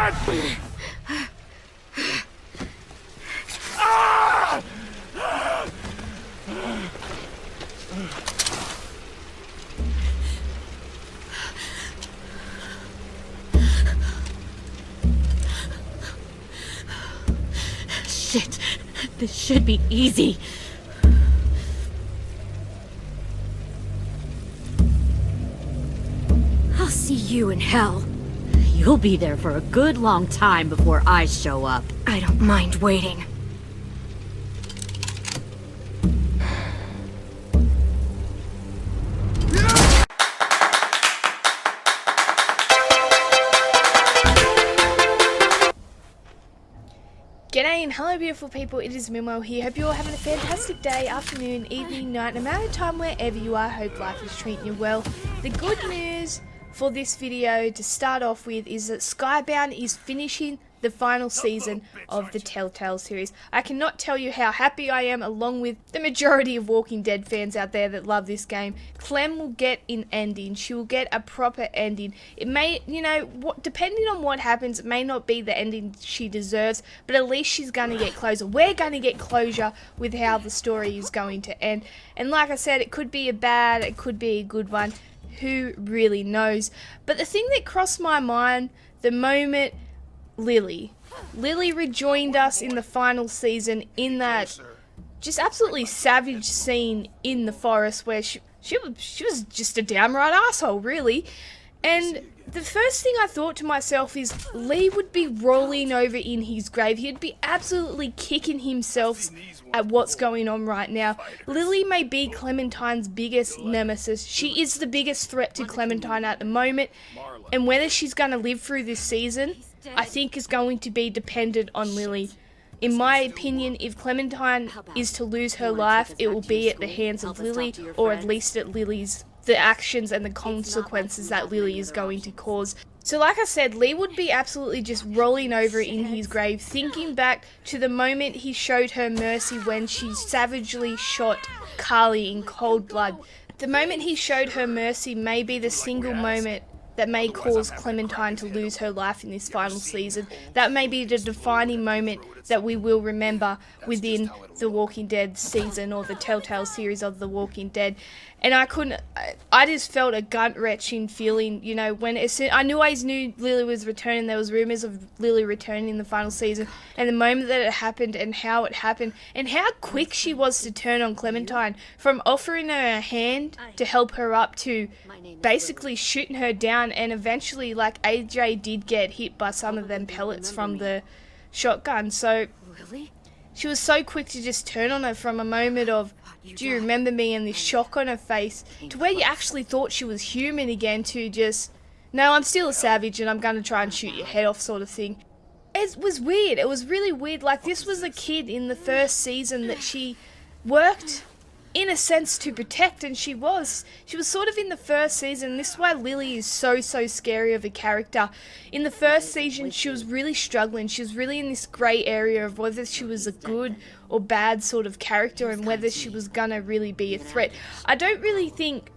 it! Ah! Shit, this should be easy. I'll see you in hell. You'll be there for a good long time before I show up. I don't mind waiting. G'day and hello beautiful people, it is Mimo here. Hope you're all having a fantastic day, afternoon, evening, night, no matter time wherever you are. Hope life is treating you well. The good news for this video to start off with is that Skybound is finishing the final season of the Telltale series. I cannot tell you how happy I am, along with the majority of Walking Dead fans out there that love this game. Clem will get an ending. She will get a proper ending. It may, depending on what happens, it may not be the ending she deserves, but at least she's going to get closure. We're going to get closure with how the story is going to end. And like I said, it could be a bad, it could be a good one. Who really knows? But the thing that crossed my mind the moment Lilly rejoined us in the final season in that just absolutely savage scene in the forest where she was just a downright asshole, really. And the first thing I thought to myself is Lee would be rolling over in his grave. He'd be absolutely kicking himself at what's going on right now. Lilly may be Clementine's biggest nemesis. She is the biggest threat to Clementine at the moment. And whether she's going to live through this season, I think is going to be dependent on Lilly. In my opinion, if Clementine is to lose her life, it will be at the hands of Lilly, or at least at the actions and the consequences that Lilly is going to cause. So like I said, Lee would be absolutely just rolling over in his grave, thinking back to the moment he showed her mercy when she savagely shot Carly in cold blood. The moment he showed her mercy may be the single moment that may cause Clementine to lose her life in this final season. That may be the defining moment that we will remember within the Walking Dead season, or the Telltale series of the Walking Dead. And I just felt a gut-wrenching feeling, when I knew Lilly was returning. There was rumors of Lilly returning in the final season, and the moment that it happened and how it happened and how quick she was to turn on Clementine, from offering her a hand to help her up to basically shooting her down. And eventually, like, AJ did get hit by some of them pellets from the shotgun. So she was so quick to just turn on her, from a moment of, do you remember me, and this shock on her face, to where you actually thought she was human again, to just, no, I'm still a savage and I'm going to try and shoot your head off sort of thing. It was weird. It was really weird. Like, this was a kid in the first season that she worked, in a sense, to protect, and she was sort of in the first season. This is why Lilly is so scary of a character. In the first season, she was really struggling. She was really in this grey area of whether she was a good or bad sort of character, and whether she was gonna really be a threat. I don't really think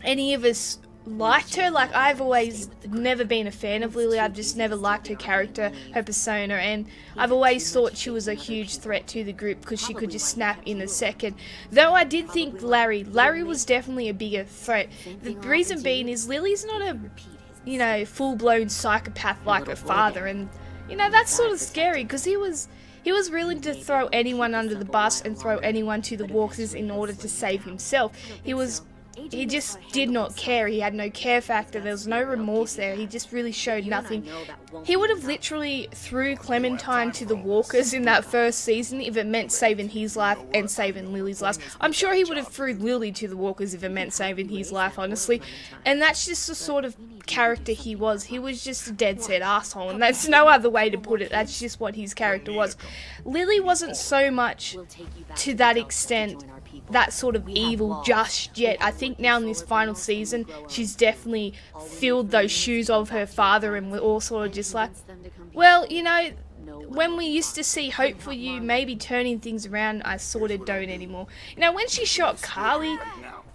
any of us liked her. Like, I've always never been a fan of Lilly. I've just never liked her character, her persona, and I've always thought she was a huge threat to the group because she could just snap in a second. Though I did think Larry was definitely a bigger threat. The reason being is Lily's not a full-blown psychopath like her father, and that's sort of scary, because he was willing to throw anyone under the bus and throw anyone to the walkers in order to save himself. He just did not care. He had no care factor. There was no remorse there. He just really showed nothing. He would have literally threw Clementine to the walkers in that first season if it meant saving his life and saving Lily's life. I'm sure he would have threw Lilly to the walkers if it meant saving his life, honestly. And that's just the sort of character he was. He was just a dead set asshole, and that's no other way to put it. That's just what his character was. Lilly wasn't so much to that extent, that sort of evil just yet. I think now in this final season, she's definitely filled those shoes of her father, and we're all sort of just like, well, when we used to see hope for you maybe turning things around, I sort of don't anymore. When she shot Carly,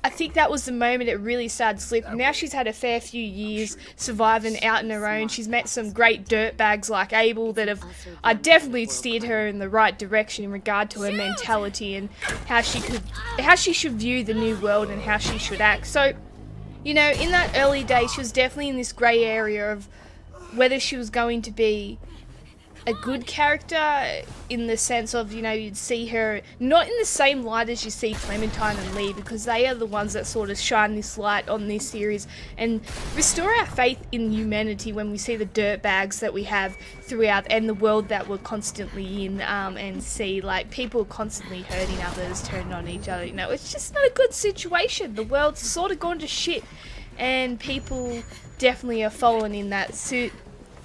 I think that was the moment it really started to slip. Now she's had a fair few years surviving out on her own. She's met some great dirtbags like Abel that have definitely steered her in the right direction in regard to her mentality and how she should view the new world and how she should act. So, you know, in that early days, she was definitely in this grey area of whether she was going to be a good character in the sense of, you know, you'd see her not in the same light as you see Clementine and Lee, because they are the ones that sort of shine this light on this series and restore our faith in humanity when we see the dirtbags that we have throughout and the world that we're constantly in, and see like people constantly hurting others, turning on each other. You know, it's just not a good situation. The world's sort of gone to shit and people definitely are following in that suit.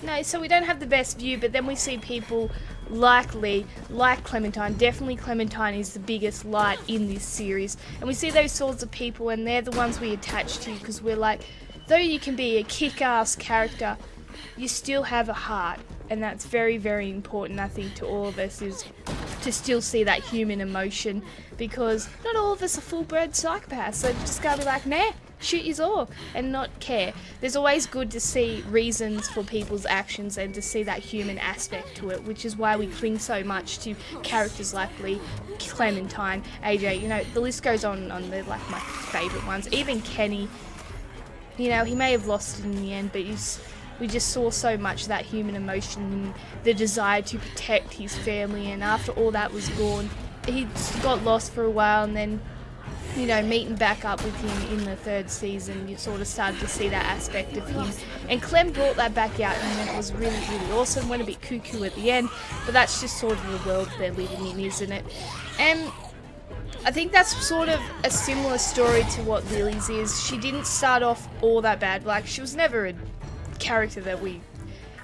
No, so we don't have the best view, but then we see people like Lee, like Clementine. Definitely Clementine is the biggest light in this series. And we see those sorts of people, and they're the ones we attach to, because we're like, though you can be a kick-ass character, you still have a heart. And that's very, very important, I think, to all of us, is to still see that human emotion, because not all of us are full-bred psychopaths, so just gotta be like, nah, shoot yous all, and not care. There's always good to see reasons for people's actions and to see that human aspect to it, which is why we cling so much to characters like Lee, Clementine, AJ, you know, the list goes on they're like my favourite ones. Even Kenny, you know, he may have lost it in the end, but we just saw so much of that human emotion and the desire to protect his family, and after all that was gone, he got lost for a while, and then, you know, meeting back up with him in the third season, you sort of started to see that aspect of him. And Clem brought that back out, and it was really, really awesome. Went a bit cuckoo at the end, but that's just sort of the world they're living in, isn't it? And I think that's sort of a similar story to what Lilly's is. She didn't start off all that bad. Like, she was never a character that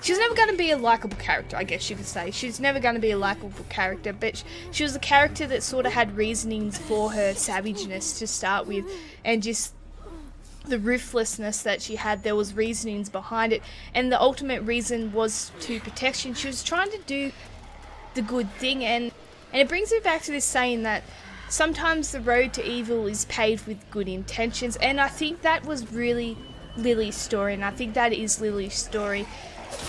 she was never going to be a likeable character, I guess you could say. She's never going to be a likeable character, but she was a character that sort of had reasonings for her savageness to start with, and just the ruthlessness that she had. There was reasonings behind it, and the ultimate reason was to protection. She was trying to do the good thing, and it brings me back to this saying that sometimes the road to evil is paved with good intentions, and I think that was really Lilly's story, and I think that is Lilly's story.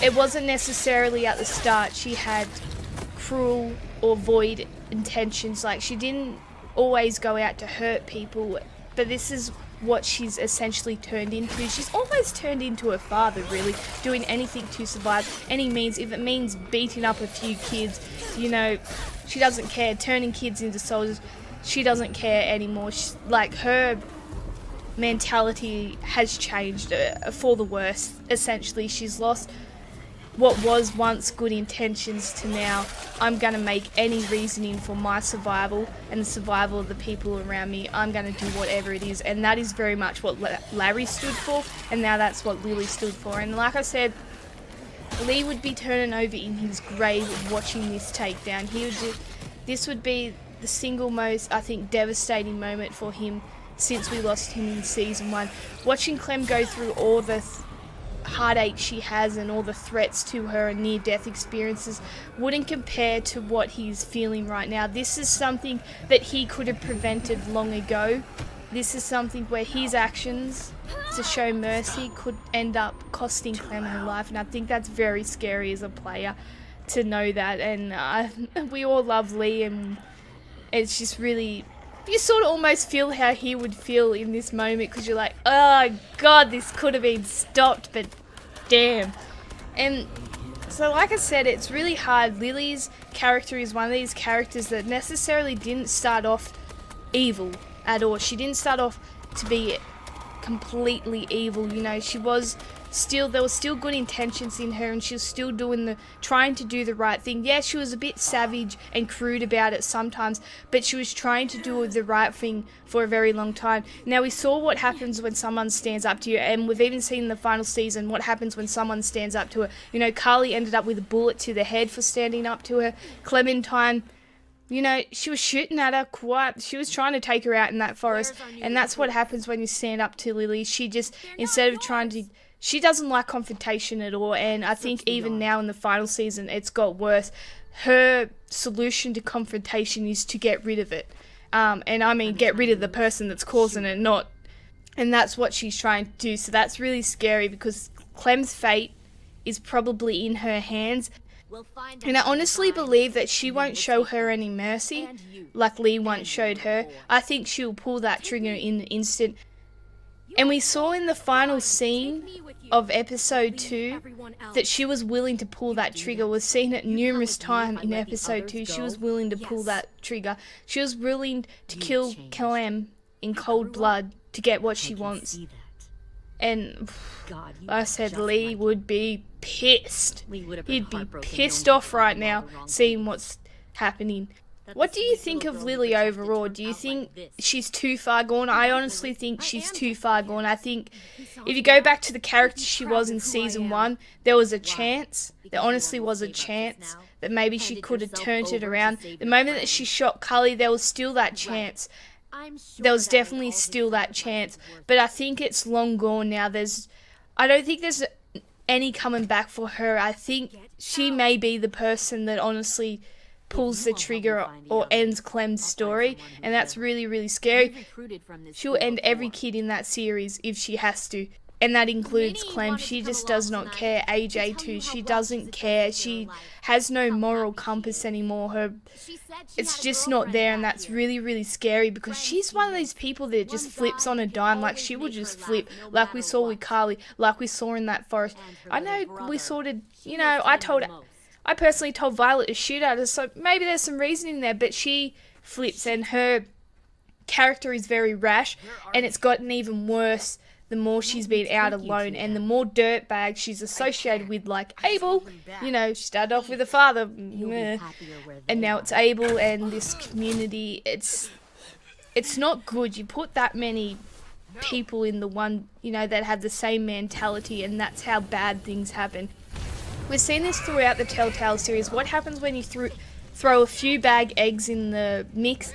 It wasn't necessarily at the start she had cruel or void intentions. Like, she didn't always go out to hurt people, but this is what she's essentially turned into. She's almost turned into her father, really, doing anything to survive, any means. If it means beating up a few kids, you know, she doesn't care. Turning kids into soldiers, she doesn't care anymore. Like, her mentality has changed for the worse, essentially. She's lost what was once good intentions to now, I'm going to make any reasoning for my survival and the survival of the people around me. I'm going to do whatever it is, and that is very much what Larry stood for, and now that's what Lilly stood for. And like I said, Lee would be turning over in his grave watching this takedown. This would be the single most, I think, devastating moment for him since we lost him in season 1. Watching Clem go through all the heartache she has and all the threats to her and near-death experiences wouldn't compare to what he's feeling right now. This is something that he could have prevented long ago. This is something where his actions to show mercy could end up costing Clem her life, and I think that's very scary as a player to know that. And we all love Lee, and it's just really, you sort of almost feel how he would feel in this moment, because you're like, oh god, this could have been stopped, but damn. And so like I said, it's really hard. Lilly's character is one of these characters that necessarily didn't start off evil at all. She didn't start off to be completely evil, you know. She was still, there was still good intentions in her, and she was still trying to do the right thing. Yeah, she was a bit savage and crude about it sometimes, but she was trying to do the right thing for a very long time. Now, we saw what happens when someone stands up to you, and we've even seen in the final season what happens when someone stands up to her. You know, Carly ended up with a bullet to the head for standing up to her. Clementine, you know, she was shooting at her quite. She was trying to take her out in that forest, and that's what happens when you stand up to Lilly. She just, instead of trying to, she doesn't like confrontation at all, and I think even now in the final season it's got worse. Her solution to confrontation is to get rid of it, And I mean get rid of the person that's causing it, not. And that's what she's trying to do. So that's really scary because Clem's fate is probably in her hands. And I honestly believe that she won't show her any mercy like Lee once showed her. I think she'll pull that trigger in an instant. And we saw in the final scene of episode 2 that she was willing to pull that trigger. We've seen it numerous times in episode 2. She was willing to pull that trigger. She was willing to kill Clem in cold blood to get what she wants. And like I said, Lee would be pissed. He'd be pissed off right now seeing what's happening. What do you think of Lilly overall? Do you think she's too far gone? I honestly think she's too far gone. I think if you go back to the character she was in season 1, there was a chance. There honestly was a chance that maybe she could have turned it around. The moment that she shot Cully, there was still that chance. There was definitely still that chance. But I think it's long gone now. I don't think there's any coming back for her. I think she may be the person that honestly pulls the trigger or ends Clem's story, and that's really, really scary. She'll end every kid in that series if she has to, and that includes Clem. She just does not care. AJ too, she doesn't care. She has no moral compass anymore. It's just not there, and that's really, really scary because she's one of those people that just flips on a dime. Like, she will just flip, like we saw with Carly, like we saw in that forest. I know we sort of, I personally told Violet to shoot at her, so maybe there's some reasoning there, but she flips, and her character is very rash, and it's gotten even worse the more she's been out alone, and the more dirtbag she's associated with, like Abel. She started off with a father, and now it's Abel and this community. It's not good. You put that many people in the one, that have the same mentality, and that's how bad things happen. We've seen this throughout the Telltale series. What happens when you throw a few bag eggs in the mix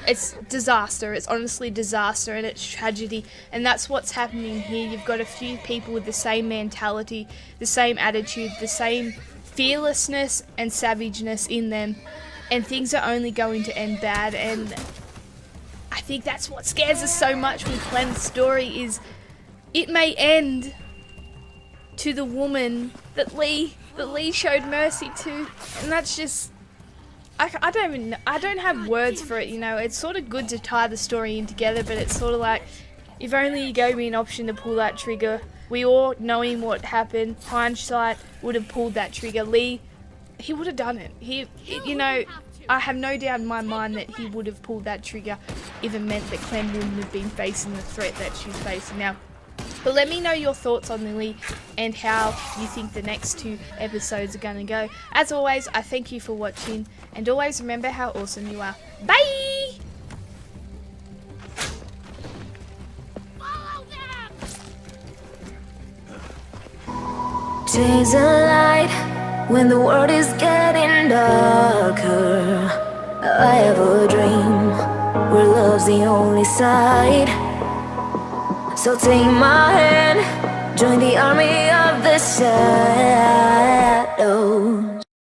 it's disaster. It's honestly disaster, and it's tragedy. And that's what's happening here. You've got a few people with the same mentality, the same attitude, the same fearlessness and savageness in them. And things are only going to end bad. And I think that's what scares us so much with Clem's story is it may end to the woman that Lee showed mercy to, and that's just I don't have words for it. It's sort of good to tie the story in together, but it's sort of like if only you gave me an option to pull that trigger. We all knowing what happened, hindsight would have pulled that trigger. Lee, he would have done it. I have no doubt in my mind that he would have pulled that trigger if it meant that Clem wouldn't have been facing the threat that she's facing now. But let me know your thoughts on Lilly and how you think the next 2 episodes are going to go. As always, I thank you for watching, and always remember how awesome you are. Bye! Days of light when the world is getting darker. I have a dream where love's the only side. So take my hand, join the army of the shadows.